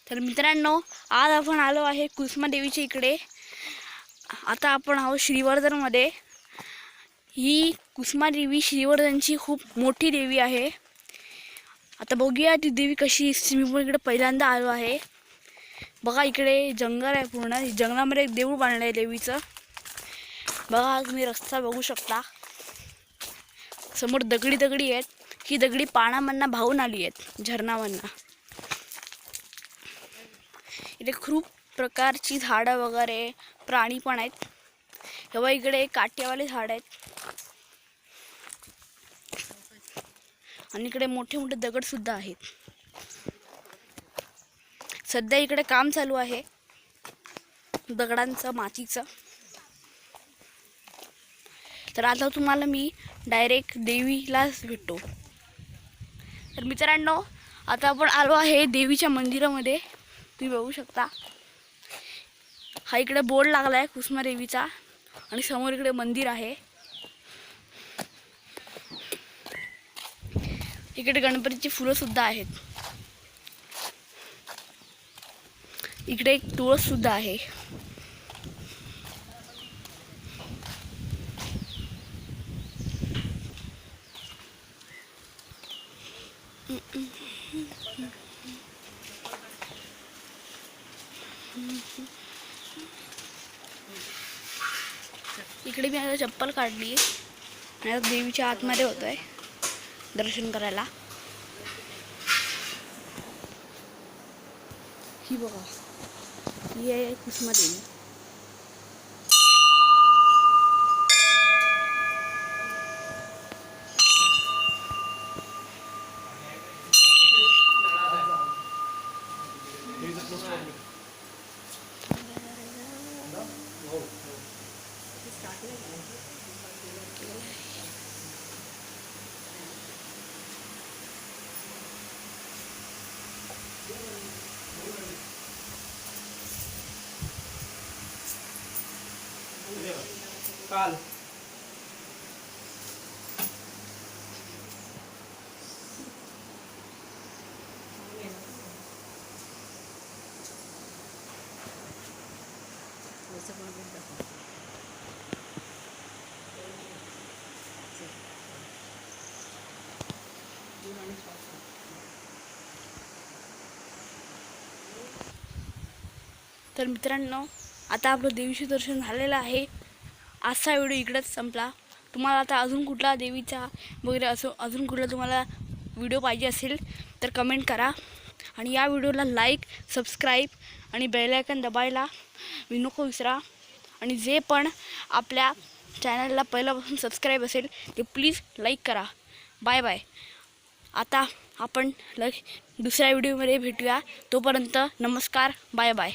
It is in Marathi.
तर मित्रांनो, आज आपण आलो आहे कुसुमा देवीच्या इकडे। आता आपण आहोत श्रीवर्धनमध्ये। ही कुसुमा देवी श्रीवर्धनची खूप मोठी देवी आहे। आता बघूया ती देवी कशी दिसते। मी पण इकडे पहिल्यांदा आलो आहे। बघा इकडे जंगल आहे, पूर्ण जंगलामध्ये एक देऊळ बांधलं आहे देवीचं। बघा तुम्ही रस्ता बघू शकता, समोर दगडी आहेत। ही दगडी पाण्यामधनं भावून आली आहेत, झरणामधनं। इथे खूप प्रकारची झाडं वगैरे प्राणी पण आहेत। तेव्हा इकडे काटेवाले झाड आहेत आणि इकडे मोठे मोठे दगड सुद्धा आहेत। सध्या इकडे काम चालू आहे दगडांचं, मातीचं। तर आता तुम्हाला मी डायरेक्ट देवीलाच भेटतो। तर मित्रांनो, आता आपण आलो आहे देवीच्या मंदिरामध्ये। तुम्ही बघू शकता, हा इकडे बोर्ड लागला आहे कुसुमा देवीचा आणि समोर इकडे मंदिर आहे। इकडे गणपतीची फुलं सुद्धा आहेत। इकडे एक तुळस सुद्धा आहे। इकडे मी आता चप्पल काढली आणि आता देवीच्या आतमध्ये होतोय दर्शन करायला। ही बघा, ही आहे कुसुमा देवी। काल तर मित्रांनो, आता आपलं देवीचे दर्शन झालेलं आहे। आजचा व्हिडिओ इकडेच संपला। तुम्हाला आता अजून कुठला देवीचा वगैरे अजून कुठला तुम्हाला व्हिडिओ पाहिजे असेल तर कमेंट करा आणि या व्हिडिओला लाईक, सबस्क्राईब आणि बेल आयकॉन दबायला नको विसरा। आणि जे पण आपल्या चॅनलला पहिल्यापासून सबस्क्राईब असेल ते प्लीज लाईक करा। Bye bye. आता आपण दुसऱ्या व्हिडिओमध्ये भेटूया। तोपर्यंत नमस्कार, बाय बाय।